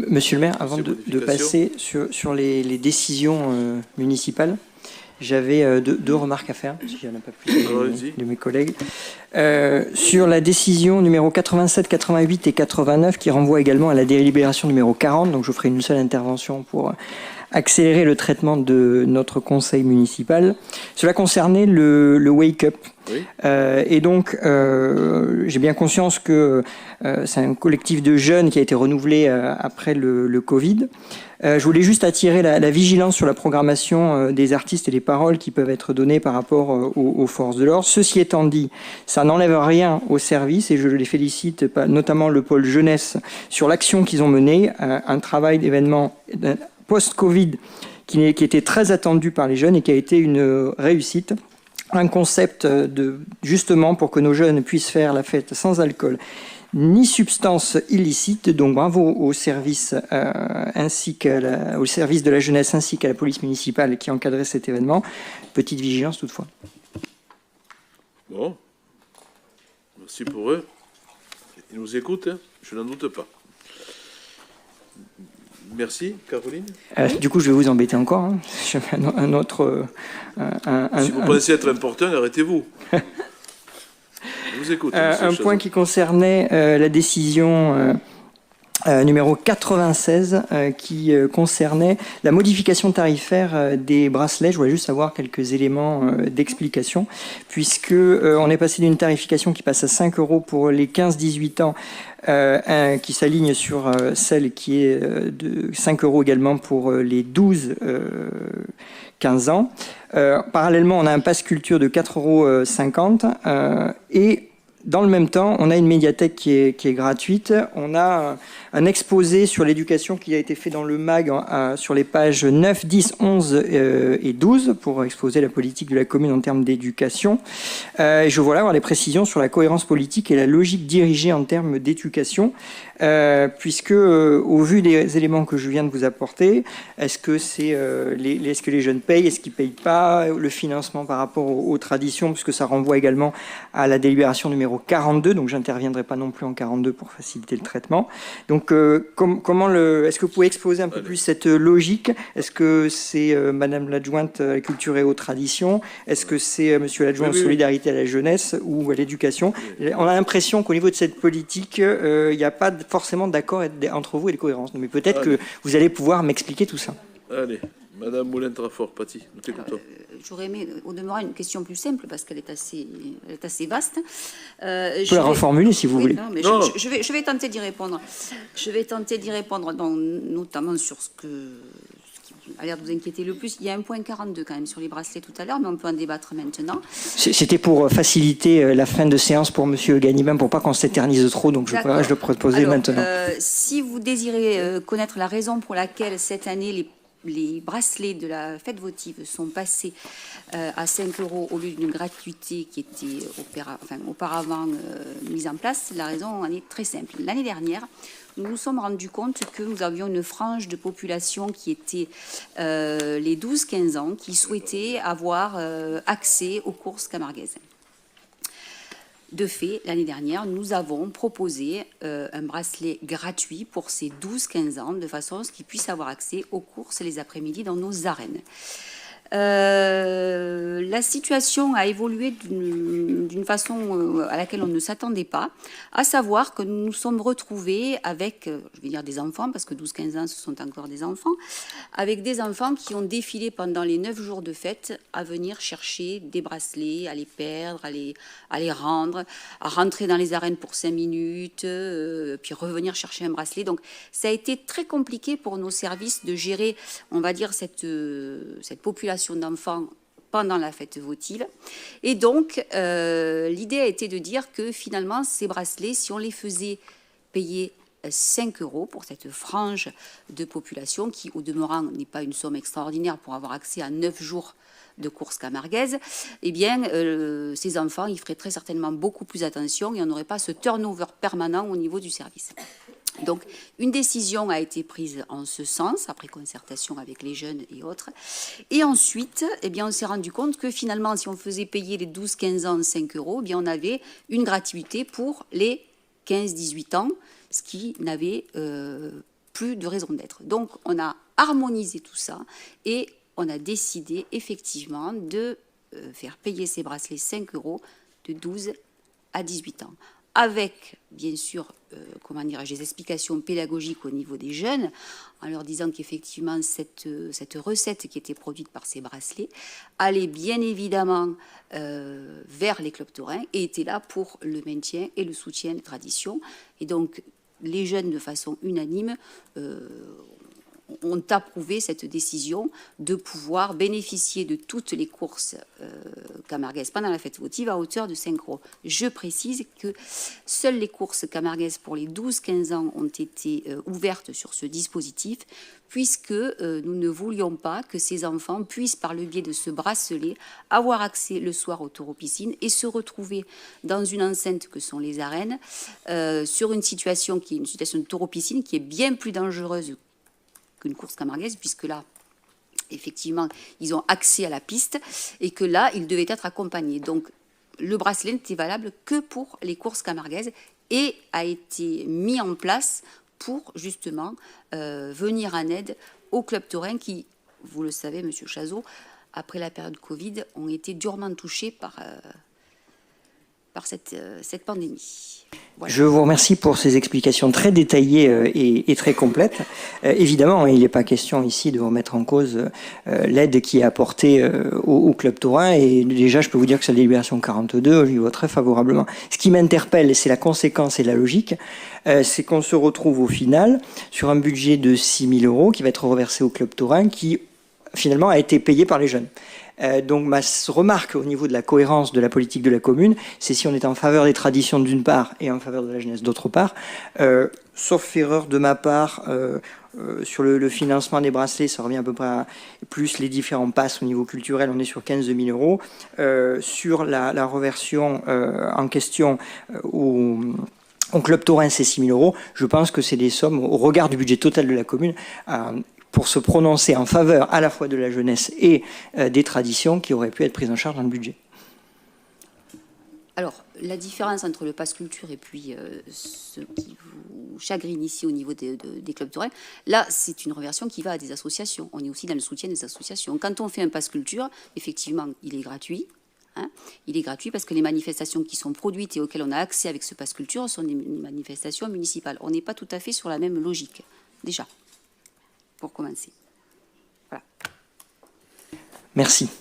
Monsieur le maire, avant de passer sur les décisions municipales, j'avais deux remarques à faire, s'il n'y en a pas plus de mes collègues. Sur la décision numéro 87, 88 et 89, qui renvoie également à la délibération numéro 40, donc je ferai une seule intervention pour accélérer le traitement de notre conseil municipal. Cela concernait le Wake Up. Oui. Et donc, j'ai bien conscience que c'est un collectif de jeunes qui a été renouvelé après le Covid. Je voulais juste attirer la vigilance sur la programmation des artistes et les paroles qui peuvent être données par rapport aux forces de l'ordre. Ceci étant dit, ça n'enlève rien au service et je les félicite, notamment le pôle jeunesse, sur l'action qu'ils ont menée, un travail d'événement post-Covid qui était très attendu par les jeunes et qui a été une réussite. Un concept justement pour que nos jeunes puissent faire la fête sans alcool ni substances illicites. Donc bravo au service au service de la jeunesse ainsi qu'à la police municipale qui encadrait cet événement. Petite vigilance toutefois. Bon, merci pour eux. Ils nous écoutent, hein, je n'en doute pas. Merci, Caroline. Du coup, je vais vous embêter encore. Hein. Je fais un autre... si vous pensez être important, arrêtez-vous. Je vous écoute. Un point qui concernait la décision numéro 96 qui concernait la modification tarifaire des bracelets. Je voulais juste avoir quelques éléments d'explication, puisque on est passé d'une tarification qui passe à 5 € pour les 15-18 ans, qui s'aligne sur celle qui est de 5 € également pour les 12-15 ans. Parallèlement, on a un pass culture de 4,50 € et dans le même temps, on a une médiathèque qui est gratuite. On a un exposé sur l'éducation qui a été fait dans le MAG sur les pages 9, 10, 11 et 12 pour exposer la politique de la commune en termes d'éducation. Je voulais avoir des précisions sur la cohérence politique et la logique dirigée en termes d'éducation, puisque au vu des éléments que je viens de vous apporter, est-ce que est-ce que les jeunes payent, est-ce qu'ils ne payent pas, le financement par rapport aux traditions, puisque ça renvoie également à la délibération numéro 42, donc j'interviendrai pas non plus en 42 pour faciliter le traitement. Donc est-ce que vous pouvez exposer un peu plus cette logique? Est-ce que c'est Madame l'adjointe à la culture et aux traditions? Est-ce que c'est Monsieur l'adjoint aux solidarités à la jeunesse ou à l'éducation? On a l'impression qu'au niveau de cette politique, il n'y a pas forcément d'accord entre vous et de cohérence. Mais peut-être que vous allez pouvoir m'expliquer tout ça. Allez. Madame Moulin-Trafort, Paty, nous t'écoutons. J'aurais aimé, au demeurant, une question plus simple parce qu'elle est assez vaste. Je peux la reformuler si vous voulez. Non, mais je vais tenter d'y répondre. Je vais tenter d'y répondre, donc, notamment sur ce qui a l'air de vous inquiéter le plus. Il y a un point 42 quand même sur les bracelets tout à l'heure, mais on peut en débattre maintenant. C'était pour faciliter la fin de séance pour Monsieur Ganimard, pour pas qu'on s'éternise trop, donc je le proposer maintenant. Si vous désirez connaître la raison pour laquelle cette année les bracelets de la fête votive sont passés à 5 € au lieu d'une gratuité qui était auparavant mise en place, la raison en est très simple. L'année dernière, nous nous sommes rendus compte que nous avions une frange de population qui était les 12-15 ans qui souhaitaient avoir accès aux courses camarguaises. De fait, l'année dernière, nous avons proposé un bracelet gratuit pour ces 12-15 ans, de façon à ce qu'ils puissent avoir accès aux courses les après-midi dans nos arènes. La situation a évolué d'une façon à laquelle on ne s'attendait pas, à savoir que nous nous sommes retrouvés avec, je vais dire des enfants, parce que 12-15 ans, ce sont encore des enfants, avec des enfants qui ont défilé pendant les 9 jours de fête à venir chercher des bracelets, à les perdre, à les rendre, à rentrer dans les arènes pour 5 minutes, puis revenir chercher un bracelet. Donc ça a été très compliqué pour nos services de gérer, on va dire, cette population d'enfants pendant la fête votive. Et donc, l'idée a été de dire que finalement, ces bracelets, si on les faisait payer 5 € pour cette frange de population, qui au demeurant n'est pas une somme extraordinaire pour avoir accès à 9 jours de courses camarguaises, eh bien, ces enfants, ils feraient très certainement beaucoup plus attention et on n'aurait pas ce turnover permanent au niveau du service. Donc, une décision a été prise en ce sens, après concertation avec les jeunes et autres. Et ensuite, eh bien, on s'est rendu compte que finalement, si on faisait payer les 12-15 ans 5 €, eh bien, on avait une gratuité pour les 15-18 ans, ce qui n'avait plus de raison d'être. Donc on a harmonisé tout ça et on a décidé effectivement de faire payer ces bracelets 5 € de 12 à 18 ans. Avec, bien sûr, des explications pédagogiques au niveau des jeunes, en leur disant qu'effectivement, cette recette qui était produite par ces bracelets allait bien évidemment vers les clubs taurins et était là pour le maintien et le soutien des traditions. Et donc, les jeunes, de façon unanime, ont approuvé cette décision de pouvoir bénéficier de toutes les courses camarguaises pendant la fête votive à hauteur de 5 €. Je précise que seules les courses camarguaises pour les 12-15 ans ont été ouvertes sur ce dispositif, puisque nous ne voulions pas que ces enfants puissent, par le biais de ce bracelet, avoir accès le soir au taureau-piscine et se retrouver dans une enceinte que sont les arènes, sur une situation qui est une situation de taureau-piscine qui est bien plus dangereuse qu'une course camarguaise, puisque là, effectivement, ils ont accès à la piste et que là, ils devaient être accompagnés. Donc, le bracelet n'était valable que pour les courses camarguaises et a été mis en place pour, justement, venir en aide aux clubs taurins qui, vous le savez, Monsieur Chazot, après la période Covid, ont été durement touchés par cette pandémie. Voilà. Je vous remercie pour ces explications très détaillées et très complètes. Évidemment, il n'est pas question ici de remettre en cause l'aide qui est apportée au club taurin. Et déjà, je peux vous dire que sa délibération 42, j'y voterai favorablement. Ce qui m'interpelle, et c'est la conséquence et la logique, c'est qu'on se retrouve au final sur un budget de 6 000 € qui va être reversé au club taurin, qui finalement a été payé par les jeunes. Donc ma remarque au niveau de la cohérence de la politique de la commune, c'est si on est en faveur des traditions d'une part et en faveur de la jeunesse d'autre part, sauf erreur de ma part, sur le financement des bracelets, ça revient à peu près à plus les différents passes au niveau culturel, on est sur 15 000 €. Sur la reversion en question au club taurin, c'est 6 000 €. Je pense que c'est des sommes, au regard du budget total de la commune, pour se prononcer en faveur à la fois de la jeunesse et des traditions qui auraient pu être prises en charge dans le budget. Alors, la différence entre le pass culture et puis ce qui vous chagrine ici au niveau des clubs taurins, là, c'est une reversion qui va à des associations. On est aussi dans le soutien des associations. Quand on fait un pass culture, effectivement, il est gratuit. Il est gratuit parce que les manifestations qui sont produites et auxquelles on a accès avec ce pass culture sont des manifestations municipales. On n'est pas tout à fait sur la même logique, déjà. Pour commencer. Voilà. Merci.